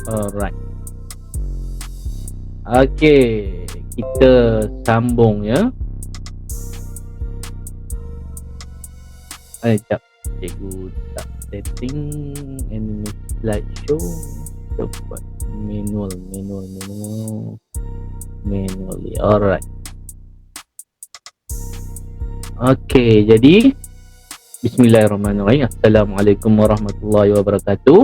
Alright. Okay, kita sambung ya. Sekejap, cikgu tak setting anime slideshow. Kita buat manually. Alright. Okay, jadi Bismillahirrahmanirrahim. Assalamualaikum warahmatullahi wabarakatuh.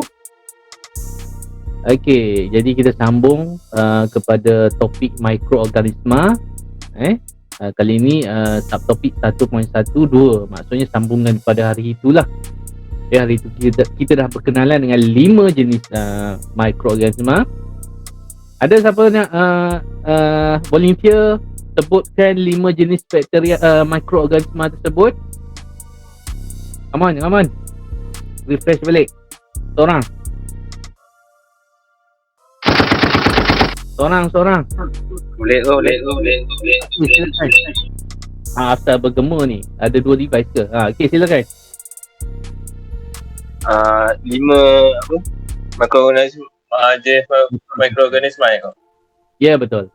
Okay, jadi kita sambung kepada topik mikroorganisma. Kali ini subtopik 1.12, maksudnya sambungan pada hari itulah. Hari itu kita dah berkenalan dengan 5 jenis mikroorganisma. Ada siapa nak volunteer sebutkan 5 jenis bakteria mikroorganisma tersebut? Come on. Refresh balik. Seorang. Boleh. Silakan. Asal bergema ni. Ada 2 device ke? Okey, silakan. 5 mikroorganisma mikroorganisma ya kau? Ya, betul.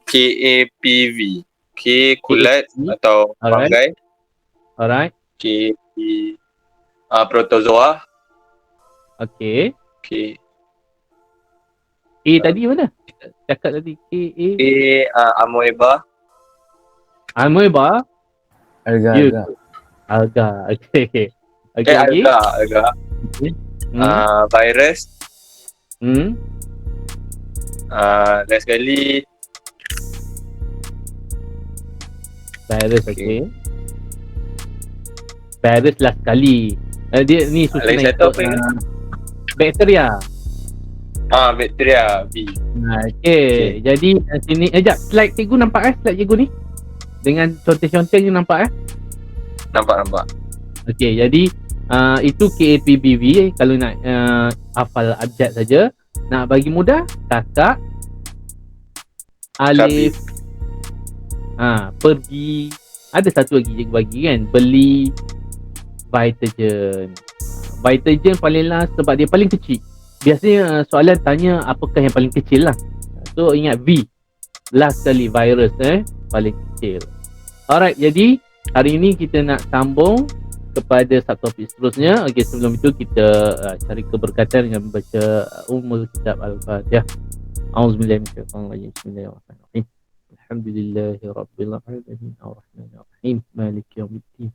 KAPV. K kulat atau fungi. Alright. K protozoa. Okey. K tadi mana? Cakap tadi amoeba. Amoeba. Alga. Okey. Alga. Virus. Last sekali Virus. Okey. Virus last sekali. Dia ni susunan satu apa ni? Bakteria. Bakteria B. Okey. Jadi sini slide cikgu nampak slide cikgu ni? Dengan contoh-contohnya nampak Nampak. Okey, jadi itu KAPBV kalau nak hafal abjad saja. Nak bagi mudah, kakak alif pergi, ada satu lagi cikgu bagi kan, beli Vitagen paling last sebab dia paling kecil. Biasanya soalan tanya apakah yang paling kecil lah. So ingat V, last kali virus paling kecil. Alright, jadi hari ini kita nak sambung kepada subtopik seterusnya. Okey, sebelum itu kita cari keberkatan dengan membaca Ummul Kitab Al-Fatihah. A'udzubillahi minasyaitonir rajim. Bismillahirrahmanirrahim. Alhamdulillahirabbil alamin arrahmanir rahim maliki yaumiddin.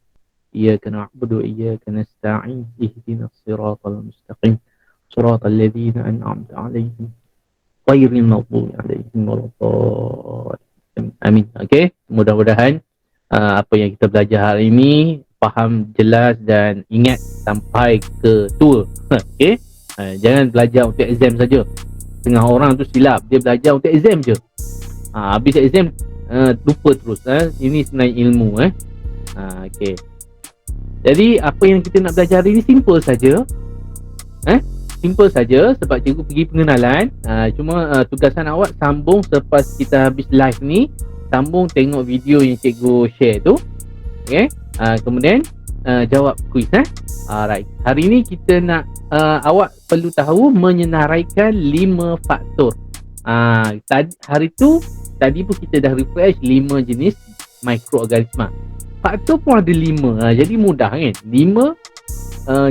Iyyaka na'budu wa iyyaka nasta'in. Ihdinas siratal mustaqim. Siratal ladzina an'amta 'alaihim ghairil maghdubi 'alaihim waladdallin. Amin. Okey, mudah-mudahan apa yang kita belajar hari ini faham, jelas dan ingat sampai ke tua. Okey. Jangan belajar untuk exam saja. Tengah orang tu silap, dia belajar untuk exam je. Habis exam lupa terus. Ini sebenarnya ilmu. Okey. Jadi apa yang kita nak belajar hari ini simple saja. Simple saja sebab cikgu pergi pengenalan. Cuma tugasan awak sambung selepas kita habis live ni, sambung tengok video yang cikgu share tu. Okey. Kemudian jawab kuis. Alright. Hari ni kita nak awak perlu tahu menyenaraikan 5 faktor. Hari tadi pun kita dah refresh 5 jenis mikroorganisma. Faktor pun ada 5. Jadi mudah kan? 5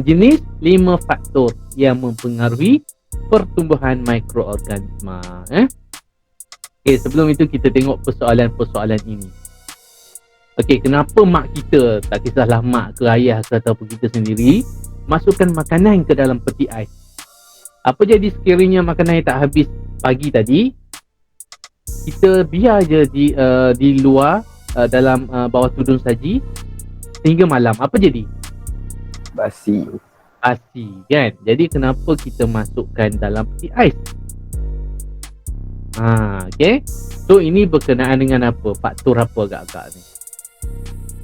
jenis, 5 faktor yang mempengaruhi pertumbuhan mikroorganisma. Okey, sebelum itu kita tengok persoalan-persoalan ini. Okey, kenapa mak kita, tak kisahlah mak ke ayah ke ataupun kita sendiri, masukkan makanan ke dalam peti ais? Apa jadi sekiranya makanan yang tak habis pagi tadi, kita biar je di luar dalam bawah tudung saji sehingga malam, apa jadi? Basi Kan? Jadi kenapa kita masukkan dalam peti ais? Okay. So ini berkenaan dengan apa? Faktor apa agak-agak ni?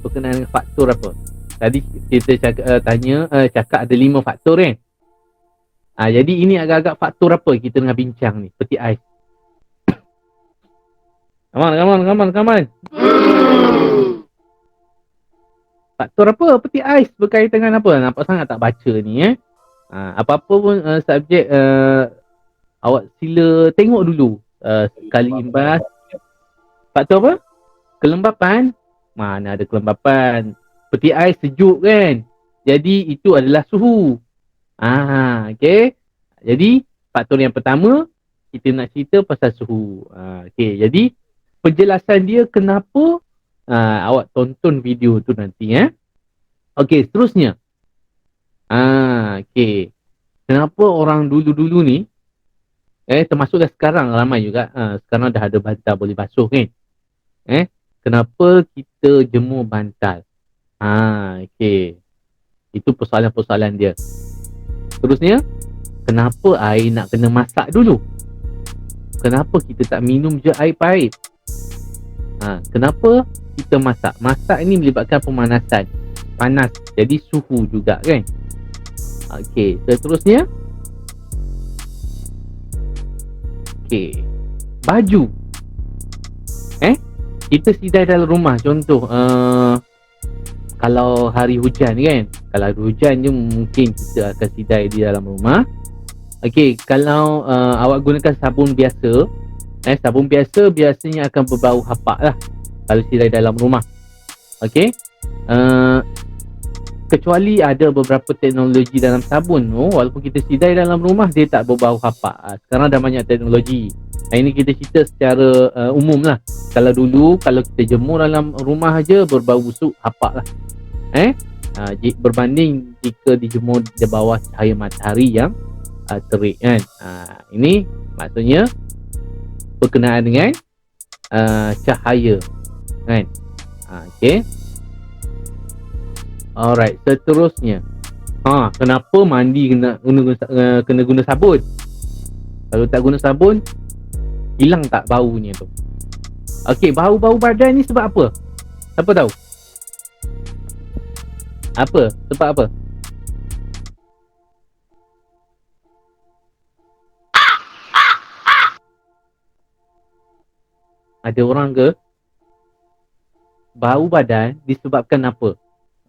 Berkenaan dengan faktor apa? Tadi kita cakap ada 5 faktor kan? Jadi ini agak-agak faktor apa kita tengah bincang ni? Peti ais. Come on. Faktor apa? Peti ais berkaitan dengan apa? Nampak sangat tak baca ni apa-apa pun subjek awak sila tengok dulu sekali imbas. Faktor apa? Kelembapan. Mana ada kelembapan? Peti ais sejuk kan? Jadi itu adalah suhu. Okey. Jadi faktor yang pertama kita nak cerita pasal suhu. Okey. Jadi penjelasan dia kenapa awak tonton video tu nanti Okey, seterusnya. Okey. Kenapa orang dulu-dulu ni termasuklah sekarang ramai juga. Sekarang dah ada bantal boleh basuh kan? Kenapa kita jemur bantal? Okey. Itu persoalan-persoalan dia. Terusnya, kenapa air nak kena masak dulu? Kenapa kita tak minum je air pahit? Kenapa kita masak? Masak ni melibatkan pemanasan. Panas. Jadi suhu juga kan? Okey, seterusnya. Okey. Baju. Kita sidai dalam rumah. Contoh, kalau hari hujan kan? Kalau hari hujan je mungkin kita akan sidai di dalam rumah. Okey, kalau awak gunakan sabun biasa, sabun biasa biasanya akan berbau hapak lah kalau sidai dalam rumah. Okey, kecuali ada beberapa teknologi dalam sabun walaupun kita sidai dalam rumah dia tak berbau hapak. Sekarang dah banyak teknologi. Ini kita cerita secara umum lah. Kalau dulu kalau kita jemur dalam rumah aja berbau busuk hapak lah. Berbanding jika dijemur di bawah cahaya matahari yang terik kan. Ini maksudnya berkenaan dengan cahaya kan. Okey. Alright, seterusnya. Kenapa mandi kena guna sabun? Kalau tak guna sabun, hilang tak baunya tu? Okey, bau-bau badan ni sebab apa? Siapa tahu? Apa? Sebab apa? Ada orang ke? Bau badan disebabkan apa?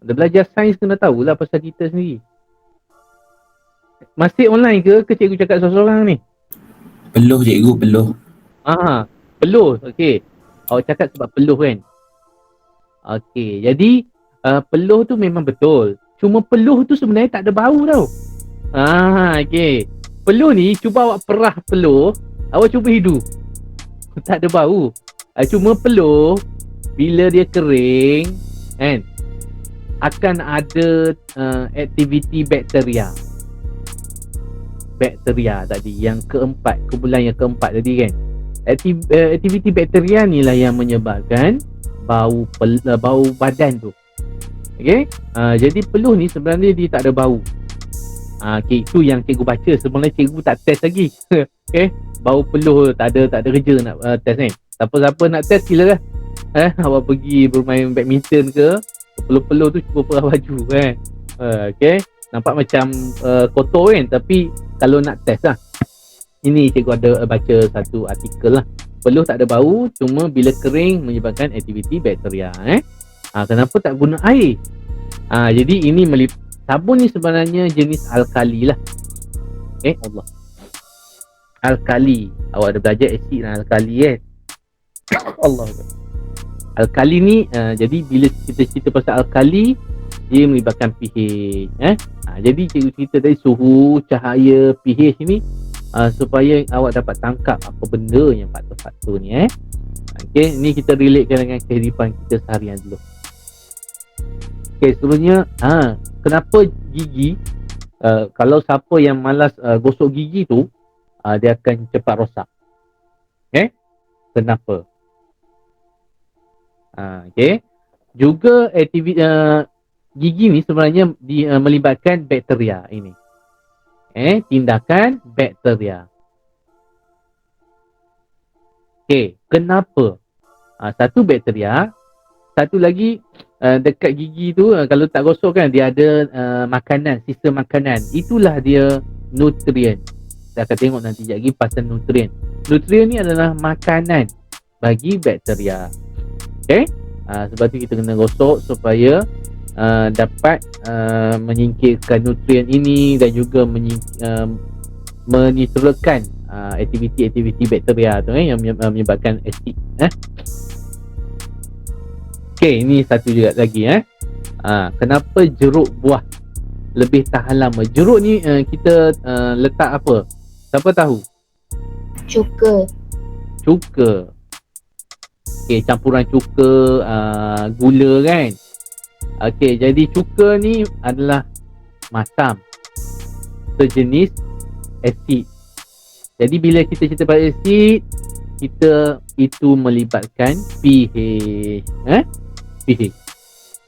Dah belajar sains kena tahulah pasal kita sendiri. Masih online ke cikgu cakap seorang-seorang ni? Peluh cikgu, peluh. Peluh. Okey. Awak cakap sebab peluh kan? Okey. Jadi peluh tu memang betul. Cuma peluh tu sebenarnya tak ada bau tau. Okey. Peluh ni cuba awak perah peluh, awak cuba hidu. Tak ada bau. Cuma peluh bila dia kering kan, akan ada aktiviti bakteria. Bakteria tadi yang keempat, kumpulan yang keempat tadi kan. Aktiviti bakteria ni lah yang menyebabkan bau badan tu. Okey. Jadi peluh ni sebenarnya dia tak ada bau. Okey, itu yang cikgu baca. Sebenarnya cikgu tak test lagi. Okey. Bau peluh tak ada kerja nak test kan. Siapa-siapa nak test silakan. Awak pergi bermain badminton ke, peluh-peluh tu cuba perah baju kan. Okey. Nampak macam kotor kan, tapi kalau nak test lah. Ini cikgu ada baca satu artikel lah. Peluh tak ada bau, cuma bila kering menyebabkan aktiviti bakteria. Kenapa tak guna air? Jadi ini sabun ni sebenarnya jenis alkali lah. Allah. Alkali. Awak ada belajar asid dan alkali kan? Allah. Alkali ni jadi bila kita cerita pasal alkali, dia melibatkan pH. Jadi cikgu cerita tadi suhu, cahaya, pH ni supaya awak dapat tangkap apa benda yang faktor-faktor ni. Okey, ni kita relatekan dengan kehidupan kita seharian dulu. Okey, seterusnya kenapa gigi kalau siapa yang malas gosok gigi tu dia akan cepat rosak. Kenapa? Okey. Juga aktiviti gigi ni sebenarnya melibatkan bakteria ini. Tindakan bakteria. Okey, kenapa? Satu bakteria, satu lagi dekat gigi tu kalau tak gosok kan dia ada makanan, sistem makanan. Itulah dia nutrien. Kita akan tengok nanti lagi pasal nutrien. Nutrien ni adalah makanan bagi bakteria. Okey? Sebab tu kita kena gosok supaya dapat menyingkirkan nutrien ini dan juga menyeterakan aktiviti-aktiviti bakteria tu yang menyebabkan asid. Okey, ini satu juga lagi. Kenapa jeruk buah lebih tahan lama? Jeruk ni kita letak apa? Siapa tahu? Cuka. Cuka. Okey, campuran cuka, gula kan. Okey, jadi cuka ni adalah masam, sejenis asid. Jadi bila kita cerita pasal asid, itu melibatkan pH. pH.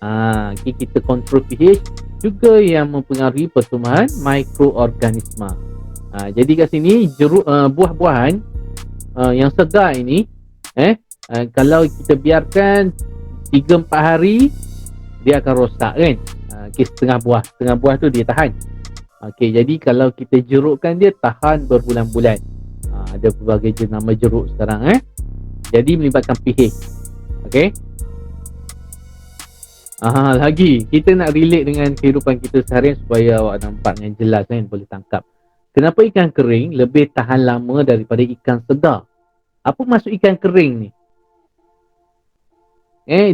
Okay, kita kontrol pH juga yang mempengaruhi pertumbuhan mikroorganisma. Jadi kat sini jeruk, buah-buahan yang segar ini kalau kita biarkan 3-4 hari dia akan rosak kan. Okay, setengah buah tu dia tahan. Okay, jadi kalau kita jerukkan dia tahan berbulan-bulan. Ada pelbagai jenama jeruk sekarang. Jadi melibatkan pH. Okay. Lagi kita nak relate dengan kehidupan kita seharian supaya awak nampak dengan jelas kan, boleh tangkap. Kenapa ikan kering lebih tahan lama daripada ikan segar? Apa maksud ikan kering ni?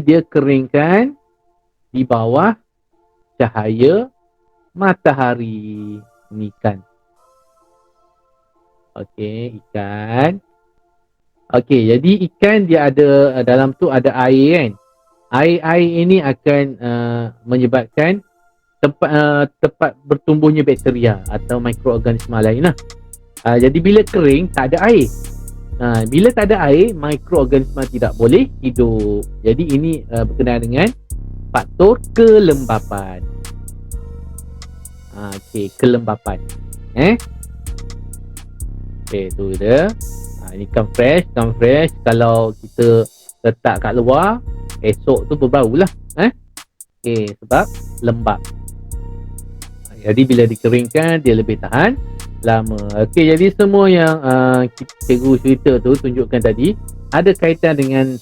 Dia keringkan di bawah cahaya matahari. Ni ikan. Okey, ikan. Okey, jadi ikan dia ada dalam tu ada air kan. Air ini akan menyebabkan tempat bertumbuhnya bakteria atau mikroorganisma lain lah. Jadi bila kering tak ada air. Bila tak ada air, mikroorganisma tidak boleh hidup. Jadi ini berkenaan dengan faktor kelembapan. Okey, kelembapan. Okey, tu dia. Ini ikan fresh. Kalau kita letak kat luar, esok tu berbau lah. Okey, sebab lembab. Jadi bila dikeringkan, dia lebih tahan lama. Okey, jadi semua yang cikgu cerita tu tunjukkan tadi ada kaitan dengan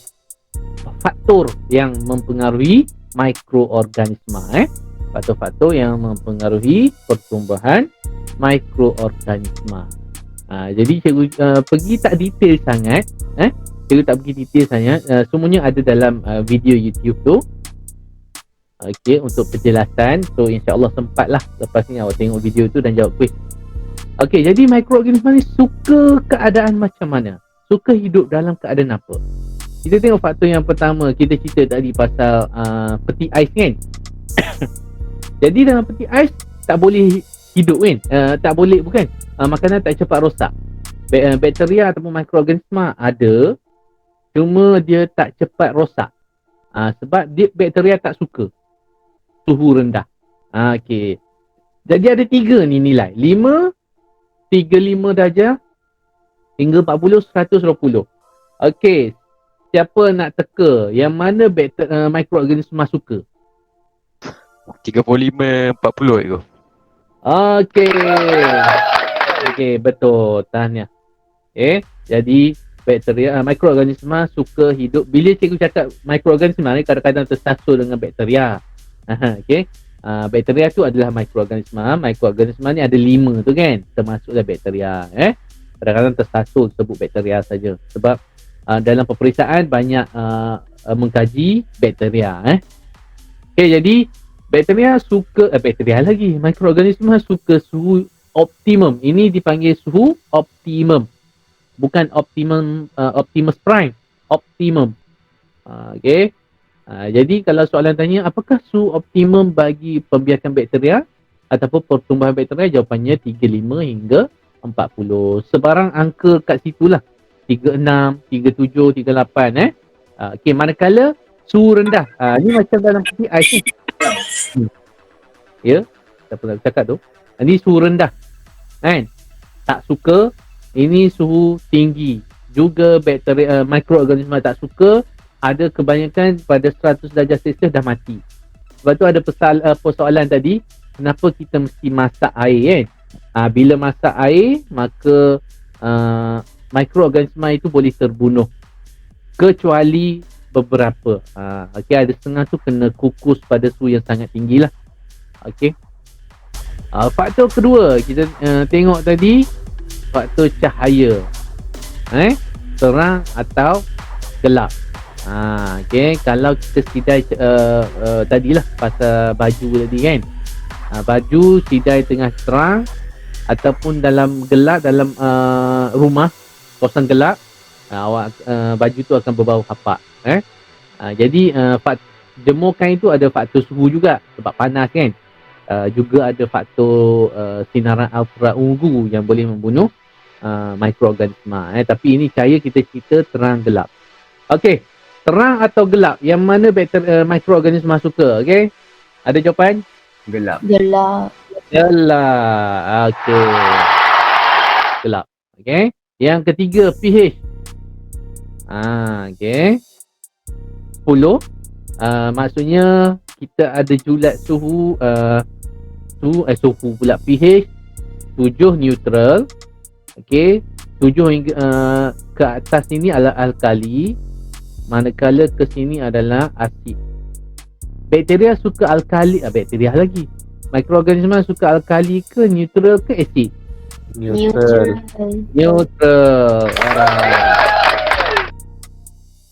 faktor yang mempengaruhi mikroorganisma. Faktor-faktor yang mempengaruhi pertumbuhan mikroorganisma. Jadi cikgu pergi tak detail sangat. Cikgu tak pergi detail sangat. Semuanya ada dalam video YouTube tu. Okey, untuk penjelasan. So insya-Allah sempatlah lepas ni awak tengok video tu dan jawab kuis. Okey, jadi mikroorganisma ni suka keadaan macam mana? Suka hidup dalam keadaan apa? Kita tengok faktor yang pertama. Kita cerita tadi pasal peti ais kan. Jadi dalam peti ais tak boleh hidup kan. Tak boleh, bukan, makanan tak cepat rosak. Bakteria ataupun mikroorganisma ada, cuma dia tak cepat rosak. Sebab bakteria tak suka suhu rendah. Okey. Jadi ada 3 ni nilai. 5, 35 darjah hingga 40, 120. Okey. Siapa nak teka yang mana mikroorganisma suka? 35, 40 itu. Okey, betul. Tahniah. Jadi bakteria, mikroorganisma suka hidup. Bila cikgu cakap mikroorganisma ni kadang-kadang tersasul dengan bakteria. Okey. Bakteria tu adalah mikroorganisma. Mikroorganisma ni ada 5 tu kan. Termasuklah bakteria. Kadang-kadang tersasul sebut bakteria saja. Sebab dalam peperiksaan banyak mengkaji bakteria. Okey, jadi bakteria suka mikroorganisma suka suhu optimum. Ini dipanggil suhu optimum. Bukan Optimus Prime, optimum. Okey. Jadi kalau soalan tanya apakah suhu optimum bagi pembiakan bakteria ataupun pertumbuhan bakteria, jawapannya 35 hingga 40. Sebarang angka kat situlah. 36, 37, 38 Okey, manakala suhu rendah. Ni macam dalam peti ais ni. Ya, siapa nak cakap tu? Ini suhu rendah. Kan? Tak suka. Ini suhu tinggi. Juga bakteria, mikroorganisma tak suka. Ada kebanyakan pada 100 darjah Celsius dah mati. Sebab tu ada persoalan tadi, kenapa kita mesti masak air kan? Bila masak air, maka mikroorganisma itu boleh terbunuh. Kecuali beberapa. Okey, ada setengah tu kena kukus pada suhu yang sangat tinggi lah. Okey. Faktor kedua kita tengok tadi, faktor cahaya. Terang atau gelap. Okey, kalau kita sidai tadilah pasal baju tadi kan. Baju sidai tengah terang ataupun dalam gelap, dalam rumah kawasan gelap, baju tu akan berbau hapak. Jadi jemukan itu ada faktor suhu juga sebab panas kan. Juga ada faktor sinaran ultraviolet yang boleh membunuh mikroorganisma. Tapi ini cahaya kita cerita terang gelap. Okey, terang atau gelap, yang mana mikroorganisma suka? Okey, ada jawapan? Gelap. Gelap. Gelap. Okey, gelap. Okey, yang ketiga pH. Okey, 10. Maksudnya kita ada julat suhu suhu pula, pH 7 neutral. Okey, 7 hingga ke atas ini adalah alkali, manakala ke sini adalah asid. Bakteria suka alkali, bakteria lagi. Mikroorganisma suka alkali ke neutral ke asid? Neutral. Neutral.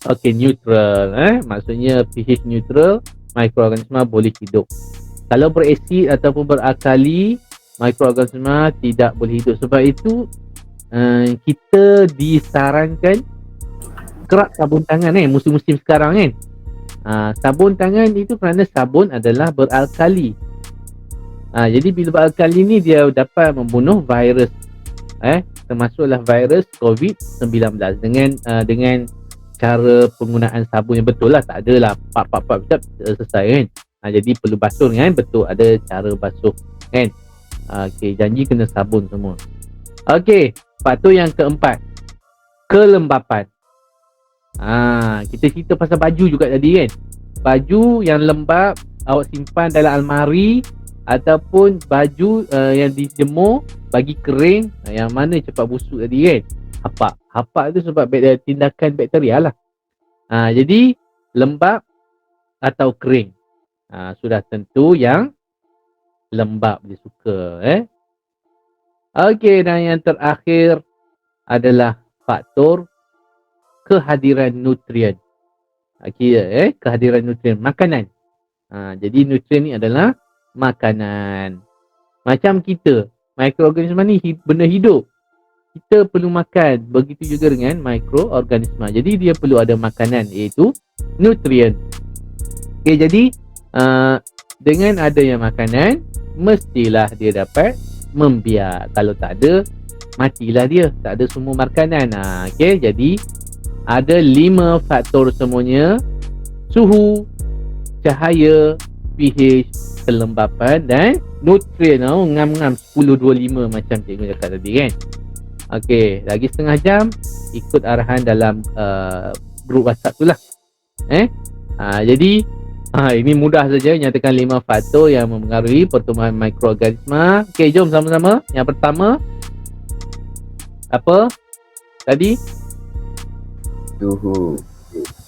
Okey, neutral. Maksudnya pH neutral, mikroorganisma boleh hidup. Kalau berasid ataupun beralkali, mikroorganisma tidak boleh hidup. Sebab itu kita disarankan kerap sabun tangan musim-musim sekarang kan. Sabun tangan itu kerana sabun adalah beralkali. Jadi bila beralkali ni dia dapat membunuh virus, termasuklah virus COVID-19 dengan cara penggunaan sabun yang betul lah. Tak adalah pap selesai kan. Jadi perlu basuh kan, betul ada cara basuh kan. Okey, janji kena sabun semua. Okey, faktor yang keempat, kelembapan. Kita cerita pasal baju juga tadi kan. Baju yang lembap awak simpan dalam almari, ataupun baju yang dijemur bagi kering, yang mana cepat busuk tadi kan. Hapak tu sebab tindakan bakteria lah. Jadi lembap atau kering, sudah tentu yang lembap dia suka. Okey, dan yang terakhir adalah faktor kehadiran nutrien. Kehadiran nutrien makanan. Jadi nutrien ni adalah makanan. Macam kita, mikroorganisma ni benda hidup. Kita perlu makan, begitu juga dengan mikroorganisma. Jadi dia perlu ada makanan, iaitu nutrien. Okey, jadi dengan adanya makanan, mestilah dia dapat membiak. Kalau tak ada, matilah dia. Tak ada semua makanan. Okey, jadi ada 5 faktor semuanya: suhu, cahaya, pH, kelembapan dan nutrien. Ngam-ngam 10-25 macam cikgu cakap tadi kan. Okey, lagi setengah jam ikut arahan dalam grup WhatsApp tu lah. Jadi ini mudah saja, nyatakan 5 faktor yang mempengaruhi pertumbuhan mikroorganisma. Okey, jom sama-sama. Yang pertama, apa tadi?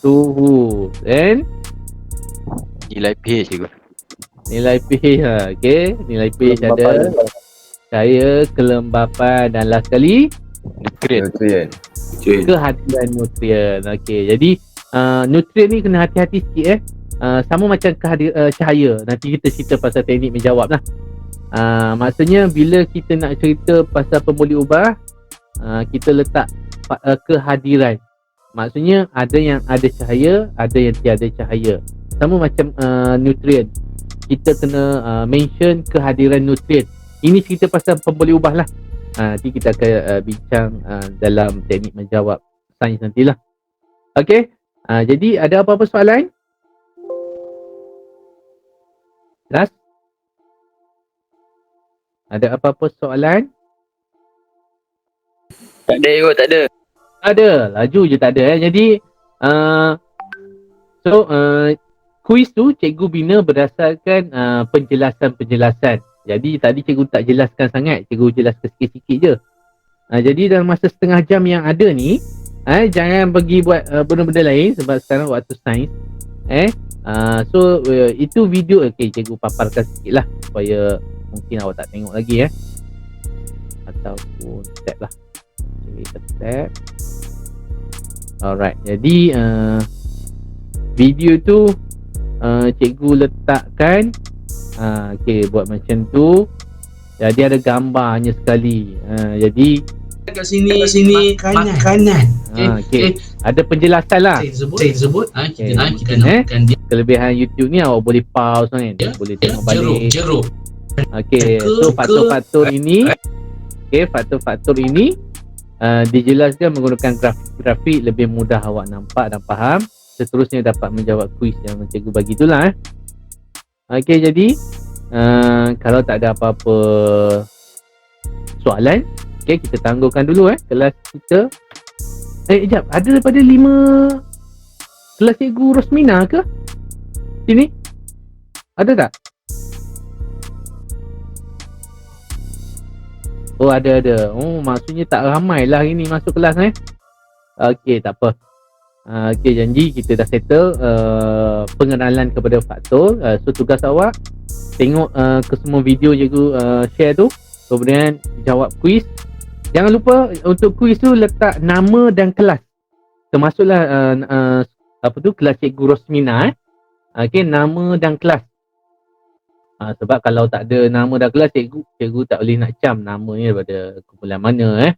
Suhu dan nilai pH juga. Nilai pH. Okey, nilai pH ada, cahaya, kelembapan dan last sekali Nutrien. kehadiran nutrien. Okey, jadi nutrien ni kena hati-hati sikit sama macam cahaya. Nanti kita cerita pasal teknik menjawab lah. Maksudnya bila kita nak cerita pasal pembuli ubah, kita letak kehadiran. Maksudnya ada yang ada cahaya, ada yang tiada cahaya. Sama macam nutrien, kita kena mention kehadiran nutrien. Ini cerita pasal pembuli ubah lah. Nanti kita akan bincang dalam teknik menjawab sains nantilah. Okey, jadi ada apa-apa soalan? Last? Ada apa-apa soalan? Tak ada Ego, tak ada. Ada, laju je tak ada. Jadi kuis tu cikgu bina berdasarkan penjelasan-penjelasan. Jadi tadi cikgu tak jelaskan sangat, cikgu jelaskan sikit-sikit je. Jadi dalam masa setengah jam yang ada ni, Jangan pergi buat benda-benda lain sebab sekarang waktu sains. Itu video cikgu paparkan sikit lah supaya mungkin awak tak tengok lagi ataupun tap lah. Kita tap. Alright, jadi video tu cikgu letakkan buat macam tu. Jadi ada gambarnya sekali. Jadi kat sini makanan. ada penjelasan lah. Saya sebut kita nakkan dia Kelebihan YouTube ni awak boleh pause kan, boleh tengok balik. jeruk. So faktor-faktor ini faktor-faktor ini dijelaskan menggunakan grafik-grafik, lebih mudah awak nampak dan faham. Seterusnya dapat menjawab kuis yang cikgu bagi itulah. Jadi kalau tak ada apa-apa soalan, kita tangguhkan dulu kelas kita. Sekejap, ada daripada 5 kelas cikgu Rosmina ke? Sini? Ada tak? Oh, ada. Oh, maksudnya tak ramai lah hari ni masuk kelas tak apa. Janji kita dah settle pengenalan kepada faktor. So tugas awak tengok ke semua video cikgu share tu, kemudian jawab kuis. Jangan lupa untuk kuis tu letak nama dan kelas. Termasuklah kelas cikgu Rosmina nama dan kelas. Sebab kalau tak ada nama dan kelas, cikgu tak boleh nak cam namanya daripada kumpulan mana.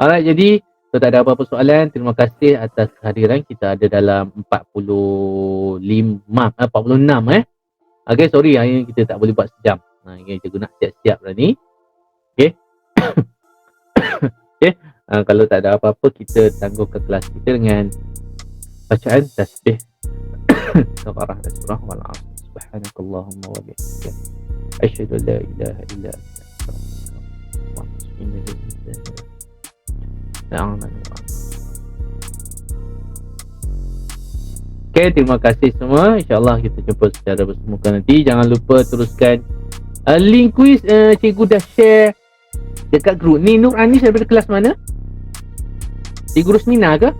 Alright, jadi kalau tak ada apa-apa soalan, terima kasih atas kehadiran. Kita ada dalam 46 sorry, hari ni kita tak boleh buat sejam. Cikgu nak siap-siap dah ni. Kalau tak ada apa-apa, kita tangguhkan kelas kita dengan bacaan tasbih kafarah dan surah wal 'asr. Subhanakallahumma wa bihamdika asyhadu an la ilaha illa anta astaghfiruka wa atubu ilaik. Terima kasih semua. InsyaAllah kita jumpa secara bersemuka nanti. Jangan lupa teruskan link kuis cikgu dah share dekat grup ni. Nur Anis daripada kelas mana? Cikgu Rosmina ke?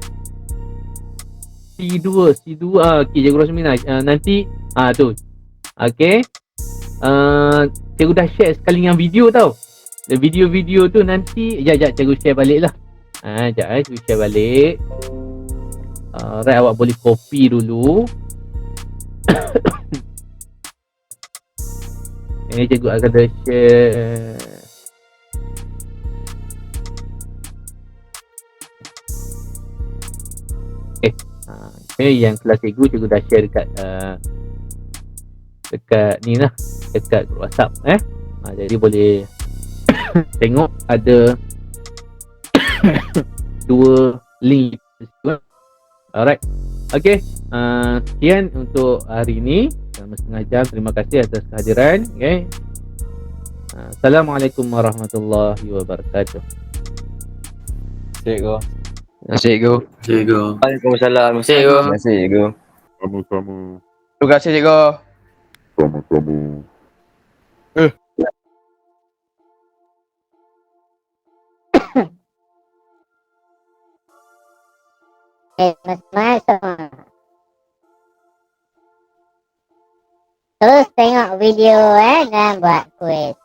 C2. Cikgu Rosmina nanti tu. Cikgu dah share sekali yang video tau. Video-video tu nanti cikgu share balik lah. Cikgu share balik. Alright, awak boleh copy dulu. Cikgu akan share. Yang kelas cikgu dah share dekat ni lah, dekat grup WhatsApp jadi boleh tengok ada 2 link. Alright. Sekian untuk hari ini selama setengah jam. Terima kasih atas kehadiran. Assalamualaikum warahmatullahi wabarakatuh. Cikgu. Cikgu. Waalaikumsalam. Cikgu. Terima kasih, cikgu. Sama-sama. Terima kasih, cikgu. Sama-sama. Mas semua. Terus tengok video dan buat kuis.